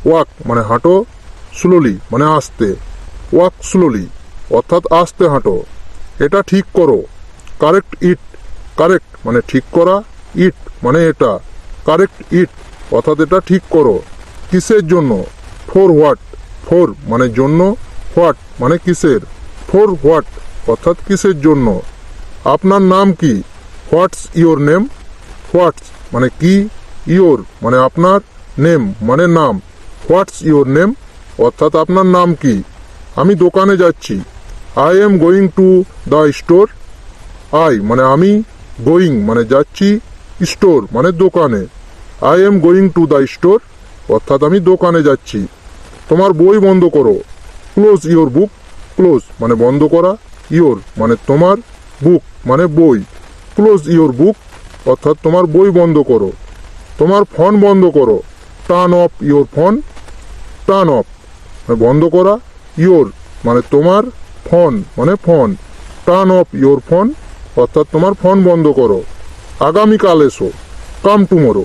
ওয়াক মানে হাঁটো, স্লোলি মানে আস্তে। ওয়াক স্লোলি অর্থাৎ আস্তে হাঁটো। এটা ঠিক করো, কারেক্ট ইট। কারেক্ট মানে ঠিক করা, ইট মানে এটা। কারেক্ট ইট অর্থাৎ এটা ঠিক করো। কিসের জন্য? For what. ফর মানে জন্য, হোয়াট মানে কিসের। ফর হোয়াট অর্থাৎ কিসের জন্য। আপনার নাম কি? What's your name. হোয়াটস মানে কি, ইয়োর মানে আপনার, নেম মানে নাম। হোয়াটস ইয়োর নেম অর্থাৎ আপনার নাম কি। আমি দোকানে যাচ্ছি। I am going to the store. I মানে আমি, গোয়িং মানে যাচ্ছি, স্টোর মানে দোকানে। I am going to the store অর্থাৎ আমি দোকানে যাচ্ছি। তোমার বই বন্ধ করো। Close your book. ক্লোজ মানে বন্ধ করা, ইয়োর মানে তোমার, বুক মানে বই। ক্লোজ ইয়োর বুক অর্থাৎ তোমার বই বন্ধ করো। তোমার ফোন বন্ধ করো। Turn off your phone. Turn off মানে বন্ধ করা, ইয়োর মানে তোমার, ফোন মানে phone. Turn off your phone অর্থাৎ তোমার ফোন বন্ধ করো। আগামীকাল এসো। Come tomorrow.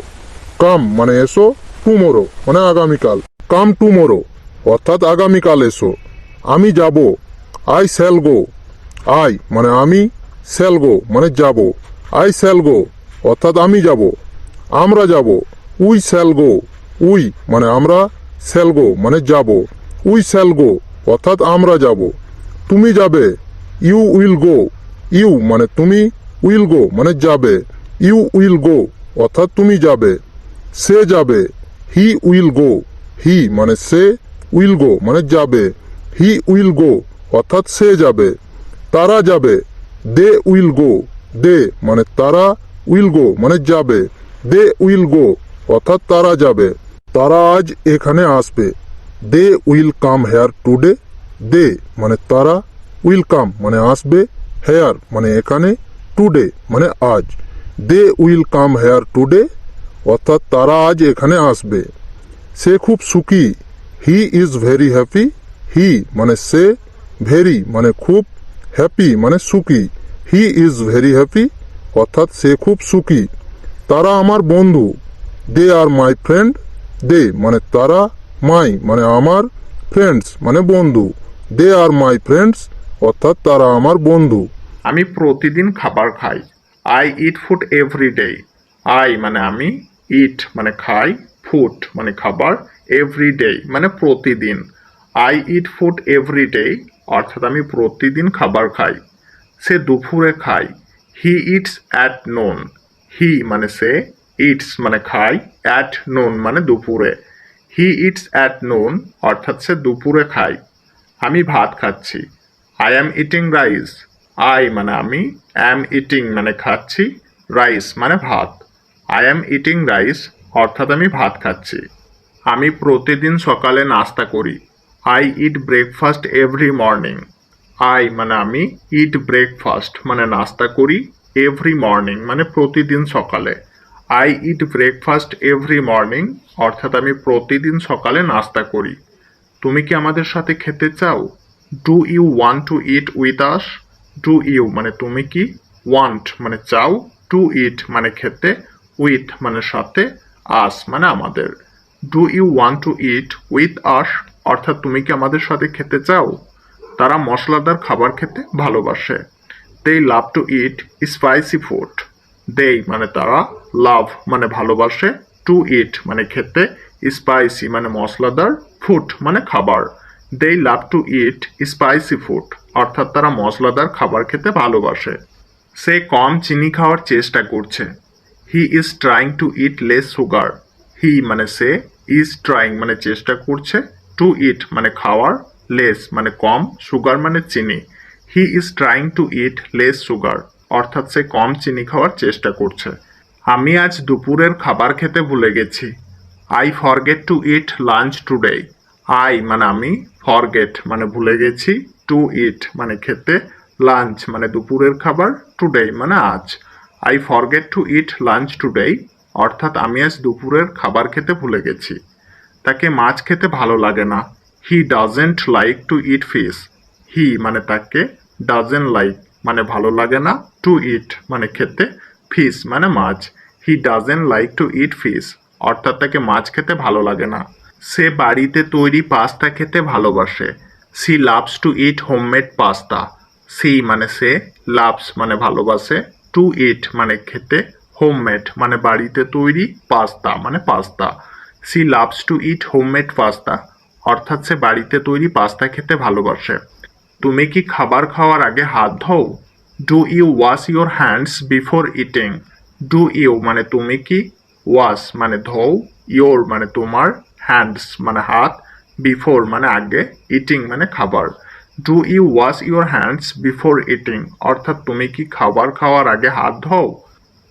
কাম মানে এসো, টুমোরো মানে আগামীকাল। কাম টুমোরো অর্থাৎ আগামীকাল এসো। আমি যাব। I shall go. আই মানে আমি, শ্যাল গো মানে যাব। আই শ্যাল গো অর্থাৎ আমি যাব। আমরা যাব। We shall go. উই মানে আমরা, শ্যাল গো মানে যাব। উই শ্যাল গো অর্থাৎ আমরা যাব। তুমি যাবে। You will go. ইউ মানে তুমি, উইল গো মানে যাবে। ইউ উইল গো অর্থাৎ তুমি যাবে। সে যাবে। He will go. হি মানে সে, উইল গো মানে যাবে। হি উইল গো অর্থাৎ সে যাবে। তারা যাবে। They will go. দে মানে তারা, উইল গো মানে যাবে। দে উইল গো অর্থাৎ তারা যাবে। তারা আজ এখানে আসবে। They will come here today. They মানে তারা, উইল কাম মানে আসবে, হেয়ার মানে এখানে, টুডে মানে আজ। They will come here today অর্থাৎ তারা আজ এখানে আসবে। সে খুব সুখী। He is very happy. He মানে সে, ভেরি মানে খুব, হ্যাপি মানে সুখী। হি ইজ ভেরি হ্যাপি অর্থাৎ সে খুব সুখী। তারা আমার বন্ধু। দে আর মাই ফ্রেন্ড। দে মানে তারা, মাই মানে আমার, ফ্রেন্ডস মানে বন্ধু। দে আর মাই ফ্রেন্ডস অর্থাৎ তারা আমার বন্ধু। আমি প্রতিদিন খাবার খাই। I eat food every day. I মানে আমি, ইট মানে খাই, ফুড মানে খাবার, এভরি ডে মানে প্রতিদিন। I eat food every day অর্থাৎ আমি প্রতিদিন খাবার খাই। সে দুপুরে খায়। He eats at noon. He মানে সে, ইটস মানে খায়, অ্যাট নোন মানে দুপুরে। হি ইটস অ্যাট নোন অর্থাৎ সে দুপুরে খায়। আমি ভাত খাচ্ছি। I am eating rice. I মানে আমি, অ্যাম ইটিং মানে খাচ্ছি, রাইস মানে ভাত। আই অ্যাম ইটিং রাইস অর্থাৎ আমি ভাত খাচ্ছি। আমি প্রতিদিন সকালে নাস্তা করি। I eat breakfast every morning. I মানে আমি, ইট ব্রেকফাস্ট মানে নাস্তা করি, এভরি মর্নিং মানে প্রতিদিন সকালে। I eat breakfast every morning অর্থাৎ আমি প্রতিদিন সকালে নাস্তা করি। তুমি কি আমাদের সাথে খেতে চাও? Do you want to eat with us? Do you মানে তুমি কি, ওয়ান্ট মানে চাও, টু ইট মানে খেতে, উইথ মানে সাথে, আস মানে আমাদের। Do you want to eat with us অর্থাৎ তুমি কি আমাদের সাথে খেতে চাও? তারা মশলাদার খাবার খেতে ভালোবাসে। They love to eat spicy food. They মানে তারা, লাভ মানে ভালোবাসে, টু ইট মানে খেতে, স্পাইসি মানে মশলাদার, ফুড মানে খাবার। They love to eat spicy food অর্থাৎ তারা মশলাদার খাবার খেতে ভালোবাসে। সে কম চিনি খাওয়ার চেষ্টা করছে। He is trying to eat less sugar. He মানে সে, ইজ ট্রাইং মানে চেষ্টা করছে, টু ইট মানে খাওয়ার, লেস মানে কম, সুগার মানে চিনি। হি is trying to eat less sugar অর্থাৎ সে কম চিনি খাওয়ার চেষ্টা করছে। আমি আজ দুপুরের খাবার খেতে ভুলে গেছি। I forget to it lunch today. I মানে আমি, ফরগেট মানে ভুলে গেছি, টু ইট মানে খেতে, লাঞ্চ মানে দুপুরের খাবার, টুডে মানে আজ। I forget to it lunch today অর্থাৎ আমি আজ দুপুরের খাবার খেতে ভুলে গেছি। তাকে মাছ খেতে ভালো লাগে না। He doesn't like to eat fish. He মানে তাকে, ডাজেন্ট লাইক মানে ভালো লাগে না, টু ইট মানে খেতে, ফিশ মানে মাছ। He doesn't like to eat fish অর্থাৎ তাকে মাছ খেতে ভালো লাগে না। সে বাড়িতে তৈরি পাস্তা খেতে ভালোবাসে। She loves to eat homemade pasta. She মানে সে, লাভস মানে ভালোবাসে, টু ইট মানে খেতে, হোমমেড মানে বাড়িতে তৈরি, পাস্তা মানে pasta. C loves to eat homemade pasta অর্থাৎ সে বাড়িতে তৈরি পাস্তা খেতে ভালোবাসে। তুমি কি খাবার খাওয়ার আগে হাত ধোও? Do you wash your hands before eating. Do you মানে তুমি কি, ওয়াশ মানে ধোও, ইউর মানে তোমার, হ্যান্ডস মানে হাত, বিফোর মানে আগে, ইটিং মানে খাবার। Do you wash your hands before eating অর্থাৎ তুমি কি খাবার খাওয়ার আগে হাত ধোও?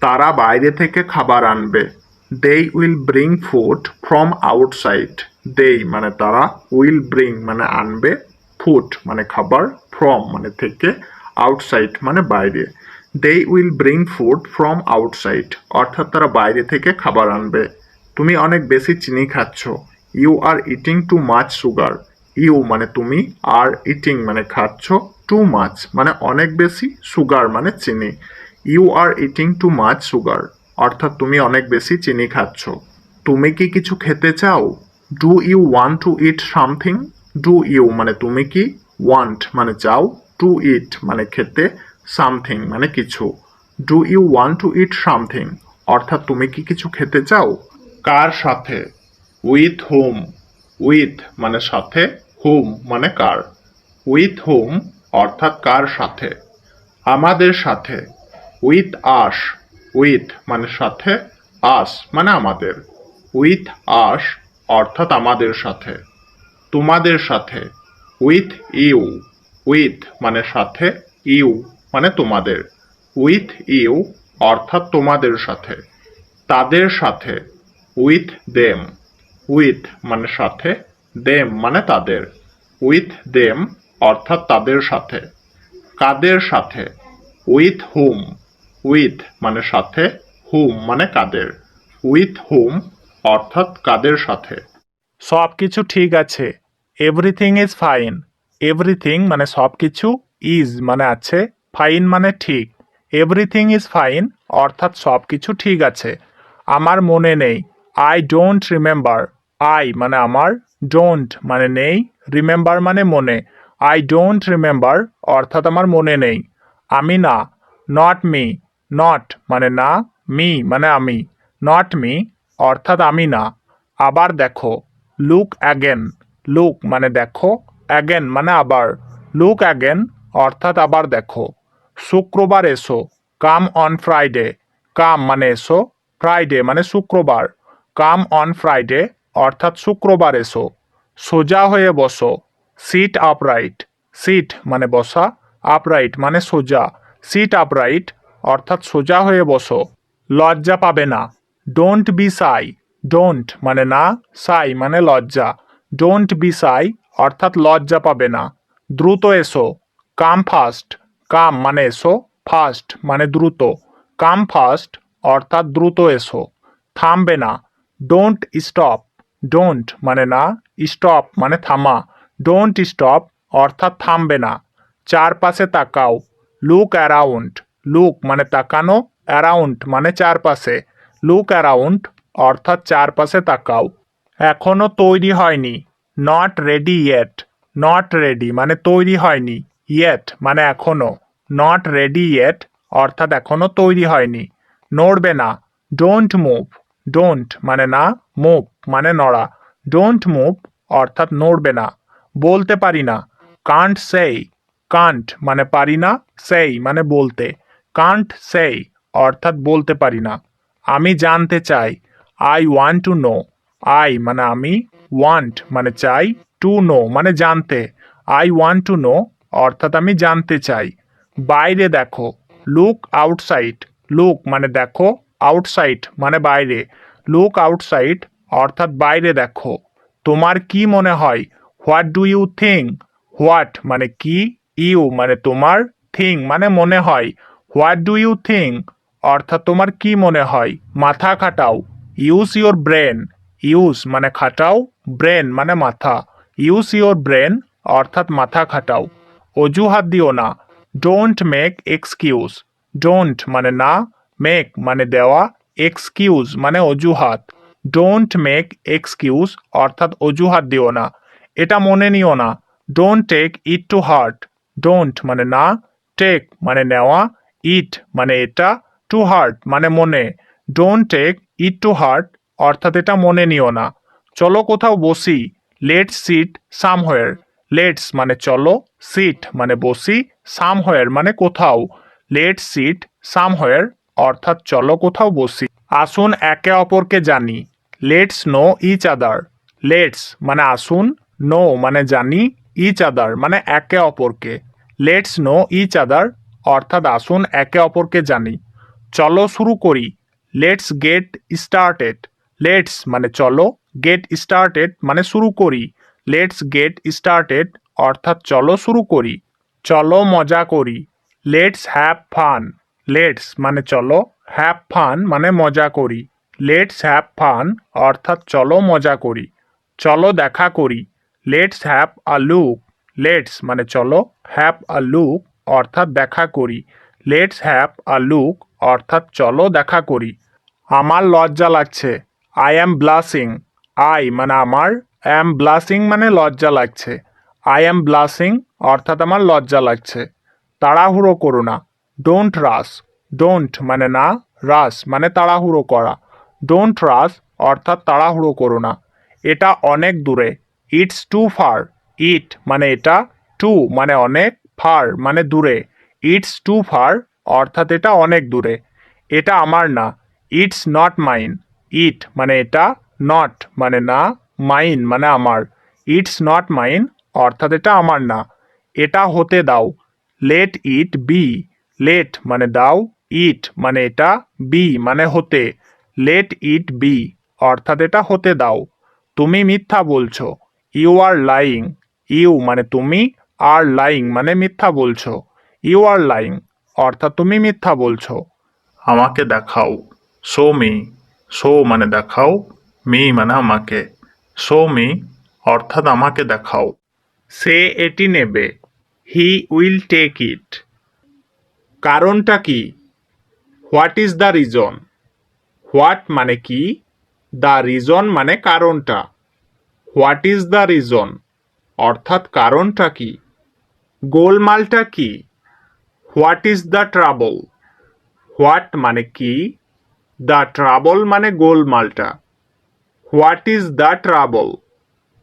তারা বাইরে থেকে খাবার আনবে। They will bring food from outside. They মানে তারা, উইল ব্রিং মানে আনবে, ফুড মানে খাবার, ফ্রম মানে থেকে, আউটসাইড মানে বাইরে। They will bring food from outside অর্থাৎ তারা বাইরে থেকে খাবার আনবে। তুমি অনেক বেশি চিনি খাচ্ছ। You are eating too much sugar. You মানে তুমি, আর ইটিং মানে খাচ্ছ, টু মাচ মানে অনেক বেশি, সুগার মানে চিনি। You are eating too much sugar অর্থাৎ তুমি অনেক বেশি চিনি খাচ্ছ। তুমি কি কিছু খেতে চাও? Do you want to eat something. Do you মানে তুমি কি, ওয়ান্ট মানে চাও, টু ইট মানে খেতে, সামথিং মানে কিছু। Do you want to eat something অর্থাৎ তুমি কি কিছু খেতে চাও? কার সাথে? With hmm. উইথ মানে সাথে, হুম মানে কার। উইথ হুম অর্থাৎ কার সাথে। আমাদের সাথে। With us. উইথ মানে সাথে, আস মানে আমাদের। উইথ আস অর্থাৎ আমাদের সাথে। তোমাদের সাথে। With you. উইথ মানে সাথে, ইউ মানে তোমাদের। উইথ ইউ অর্থাৎ তোমাদের সাথে। তাদের সাথে। With them. উইথ মানে সাথে, দেম মানে তাদের। উইথ দেম অর্থাৎ তাদের সাথে। কাদের সাথে? With hmm. উইথ মানে সাথে, হুম মানে কাদের। উইথ হুম অর্থাৎ কাদের সাথে। সব কিছু ঠিক আছে। Everything is fine. এভরিথিং মানে সব কিছু, ইজ মানে আছে, ফাইন মানে ঠিক। এভরিথিং ইজ ফাইন অর্থাৎ সব কিছু ঠিক আছে। আমার মনে নেই। I don't remember. আই মানে আমার, ডোন্ট মানে নেই, রিমেম্বার মানে মনে। আই ডোন্ট রিমেম্বার অর্থাৎ আমার মনে নেই। আমি না। Not me. নট মানে না, মি মানে আমি। নট মি অর্থাৎ আমি না। আবার দেখো। Look again. লুক মানে দেখো, অ্যাগেন মানে আবার। লুক অ্যাগেন অর্থাৎ আবার দেখো। শুক্রবার এসো। Come on Friday. কাম মানে এসো, ফ্রাইডে মানে শুক্রবার। কাম অন ফ্রাইডে অর্থাৎ শুক্রবার এসো। সোজা হয়ে বসো। Seat upright. সিট মানে বসা, আপরাইট মানে সোজা। সিট আপরাইট অর্থাৎ সোজা হয়ে বসো। লজ্জা পাবে না। Don't be Sai. ডোন্ট মানে না, সাই মানে লজ্জা। ডোন্ট বি সাই অর্থাৎ লজ্জা পাবে না। দ্রুত এসো। কাম ফাস্ট। কাম মানে এসো, ফাস্ট মানে দ্রুত। কাম ফাস্ট অর্থাৎ দ্রুত এসো। থামবে না। Don't stop. ডোন্ট মানে না, স্টপ মানে থামা। ডোন্ট স্টপ অর্থাৎ থামবে না। চারপাশে তাকাও। Look around. লুক মানে তাকানো, অ্যারাউন্ড মানে চারপাশে। লুক অ্যারাউন্ড অর্থাৎ চারপাশে তাকাও। এখনো তৈরি হয়নি। Not ready yet. Not ready মানে তৈরি হয়নি, ইয়েট মানে এখনো। নট রেডি ইয়েট অর্থাৎ এখনো তৈরি হয়নি। নড়বে না। Don't move. ডোন্ট মানে না, মুভ মানে নড়া। ডোন্ট মুভ অর্থাৎ নড়বে না। বলতে পারি না। কান্ট সেই। কান্ট মানে পারি না, সেই মানে বলতে। কান্ট সেই অর্থাৎ বলতে পারি না। আমি জানতে চাই। I want to know. I মানে আমি, ওয়ান্ট মানে চাই, টু নো মানে জানতে। আই ওয়ান্ট টু নো অর্থাৎ আমি জানতে চাই। বাইরে দেখো। Look outside. লুক মানে দেখো, আউটসাইড মানে বাইরে, লুক আউটসাইড অর্থাৎ বাইরে দেখো। তোমার কি মনে হয়? What do you think? What মানে কি, ইউ মানে তোমার, থিঙ্ক মানে মনে হয়। হোয়াট ডু ইউ থিঙ্ক অর্থাৎ তোমার কি মনে হয়? মাথা খাটাও। Use your brain. ইউজ মানে খাটাও, ব্রেন মানে মাথা। ইউজ ইউর ব্রেন অর্থাৎ মাথা খাটাও। অজুহাত দিও না। Don't make excuse. ডোন্ট মানে না, মেক মানে দেওয়া, এক্সকিউজ মানে অজুহাত। ডোন্ট মেক এক্সকিউজ অর্থাৎ অজুহাত দিও না। এটা মনে নিও না। Don't take it to heart. Don't মানে না, টেক মানে নেওয়া, ইট মানে এটা, টু হার্ট মানে মনে। Don't take it to heart অর্থাৎ এটা মনে নিও না। চলো কোথাও বসি। Let's sit somewhere. লেটস মানে চলো, সিট মানে বসি, সামহোয়ার মানে কোথাও। লেটস সিট সামহোয়ার অর্থাৎ চলো কোথাও বসি। আসুন একে অপরকে জানি। Let's know each other. Let's মানে আসুন, নো মানে জানি, ইচ আদার মানে একে অপরকে। লেটস নো ইচ আদার অর্থাৎ আসুন একে অপরকে জানি। চলো শুরু করি। Let's get started. লেটস মানে চলো, গেট স্টার্টেড মানে শুরু করি। লেটস গেট স্টার্টেড অর্থাৎ চলো শুরু করি। চলো মজা করি। Let's have fun. লেটস মানে চলো, হ্যাভ ফান মানে মজা করি। লেটস হ্যাভ ফান অর্থাৎ চলো মজা করি। চলো দেখা করি। Let's have a look. Let's মানে চলো, হ্যাভ আ লুক অর্থাৎ দেখা করি। লেটস হ্যাভ আ লুক অর্থাৎ চলো দেখা করি। আমার লজ্জা লাগছে। I am ব্লাসিং। আই মানে আমার, অ্যাম ব্লাসিং মানে লজ্জা লাগছে। আই অ্যাম ব্লাসিং অর্থাৎ আমার লজ্জা লাগছে। তাড়াহুড়ো করো না। Don't rush. ডোন্ট মানে না, রাশ মানে তাড়াহুড়ো করা। ডোন্ট রাশ অর্থাৎ তাড়াহুড়ো করো না। এটা অনেক দূরে। It's too far. ইট মানে এটা, টু মানে অনেক, ফার মানে দূরে। ইটস টু ফার অর্থাৎ এটা অনেক দূরে। এটা আমার না। It's not mine. ইট মানে এটা, নট মানে না, মাইন মানে আমার। ইটস নট মাইন অর্থাৎ এটা আমার না। এটা হতে দাও। Let it be. লেট মানে দাও, ইট মানে এটা, বি মানে হতে। লেট ইট বি অর্থাৎ এটা হতে দাও। তুমি মিথ্যা বলছো। You are lying. ইউ মানে তুমি, আর লাইং মানে মিথ্যা বলছো। ইউ আর লাইং অর্থাৎ তুমি মিথ্যা বলছো। আমাকে দেখাও। Show me. শো মানে দেখাও, মি মানে আমাকে। শো মি অর্থাৎ আমাকে দেখাও। সে এটি নেবে। He will take it. কারণটা কি? What is the reason? What মানে কি, দ্য রিজন মানে কারণটা। হোয়াট ইজ দ্য রিজন অর্থাৎ কারণটা কি? গোলমালটা কি? What is the trouble? What মানে কি, দ্য ট্রাবল মানে গোলমালটা। হোয়াট ইজ দ্য ট্রাবল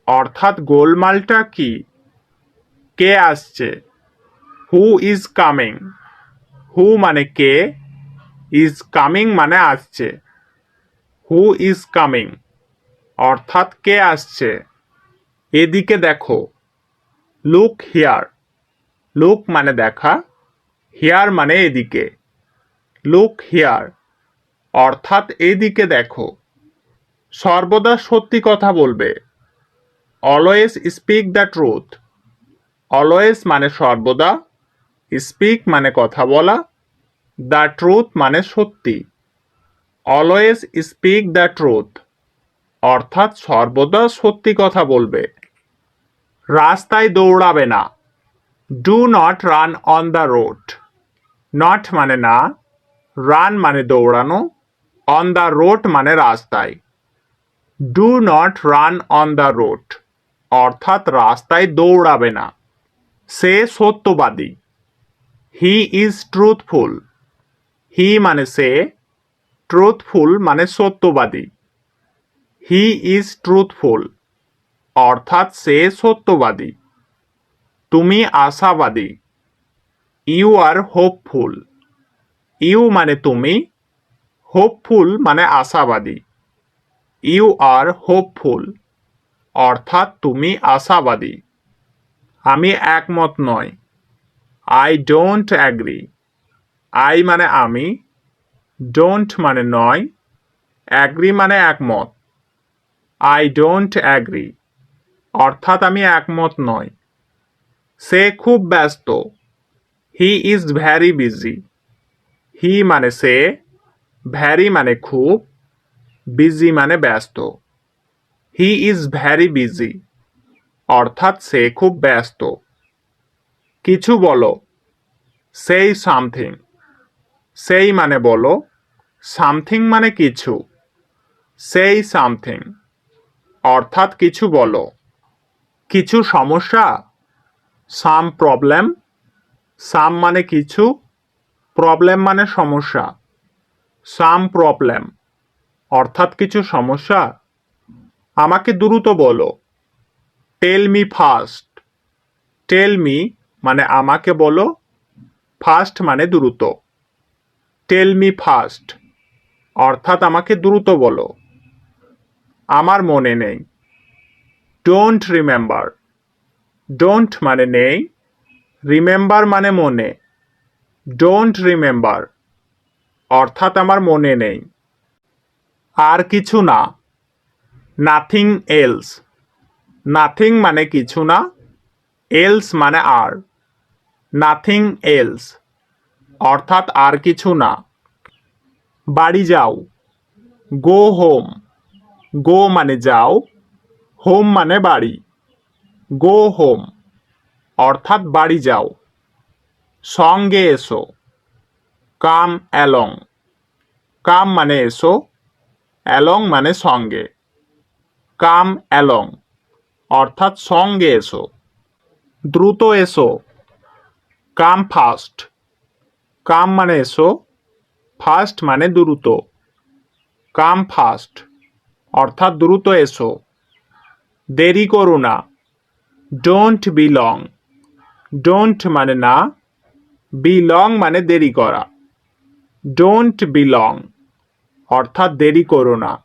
অর্থাৎ গোলমালটা কি? কে আসছে? Who is coming? হু মানে কে, ইজ কামিং মানে আসছে। হু ইজ কামিং অর্থাৎ কে আসছে? এদিকে দেখো। Look here. লুক মানে দেখা, হিয়ার মানে এদিকে। লুক হিয়ার অর্থাৎ এদিকে দেখো। সর্বদা সত্যি কথা বলবে। Always speak the truth. Always মানে সর্বদা, স্পিক মানে কথা বলা, দ্য ট্রুথ মানে সত্যি। অলওয়েজ স্পিক দ্য ট্রুথ অর্থাৎ সর্বদা সত্যি কথা বলবে। রাস্তায় দৌড়াবে না। Do not run on the road. Not মানে না, রান মানে দৌড়ানো, অন দ্য রোড মানে রাস্তায়। Do not run on the road অর্থাৎ রাস্তায় দৌড়াবে না। সে সত্যবাদী। He is truthful. হি মানে সে, ট্রুথফুল মানে সত্যবাদী। হি ইজ ট্রুথফুল অর্থাৎ সে সত্যবাদী। তুমি আশাবাদী। You R hopeful. ইউ মানে তুমি, হোপফুল মানে আশাবাদী। ইউ আর হোপফুল অর্থাৎ তুমি আশাবাদী। আমি একমত নই। I don't agree. আই মানে আমি, ডোন্ট মানে নয়, অ্যাগ্রি মানে একমত। আই ডোন্ট অ্যাগ্রি অর্থাৎ আমি একমত নই। সে খুব ব্যস্ত, হি ইজ ভ্যারি বিজি। হি মানে সে, ভ্যারি মানে খুব, বিজি মানে ব্যস্ত। হি ইজ ভ্যারি বিজি অর্থাৎ সে খুব ব্যস্ত। কিছু বলো, সেই সামথিং। সেই মানে বলো, সামথিং মানে কিছু। সেই সামথিং অর্থাৎ কিছু বলো। কিছু সমস্যা, সাম প্রবলেম। সাম মানে কিছু, প্রবলেম মানে সমস্যা। সাম প্রবলেম অর্থাৎ কিছু সমস্যা। আমাকে দ্রুত বলো, tell me fast. Tell me মানে আমাকে বলো, ফাস্ট মানে দ্রুত। টেল মি ফাস্ট অর্থাৎ আমাকে দ্রুত বলো। আমার মনে নেই, ডোন্ট রিমেম্বার। ডোন্ট মানে নেই, রিমেম্বার মানে মনে। ডোন্ট রিমেম্বার অর্থাৎ আমার মনে নেই। আর কিছু না, নাথিং এলস। নাথিং মানে কিছু না, এলস মানে আর। নাথিং এলস অর্থাৎ আর কিছু না। বাড়ি যাও, গো হোম। গো মানে যাও, হোম মানে বাড়ি। গো হোম অর্থাৎ বাড়ি যাও। সঙ্গে এসো, কাম অ্যালং। কাম মানে এসো, অ্যালং মানে সঙ্গে। কাম অ্যালং অর্থাৎ সঙ্গে এসো। দ্রুত এসো, কাম ফাস্ট। কাম মানে এসো, ফাস্ট মানে দ্রুত। কাম ফাস্ট অর্থাৎ দ্রুত এসো। দেরি করো না, ডোন্ট বি লং। ডোন্ট মানে না, বি লং মানে দেরি করা। ডোন্ট বি লং অর্থাৎ দেরি করো না।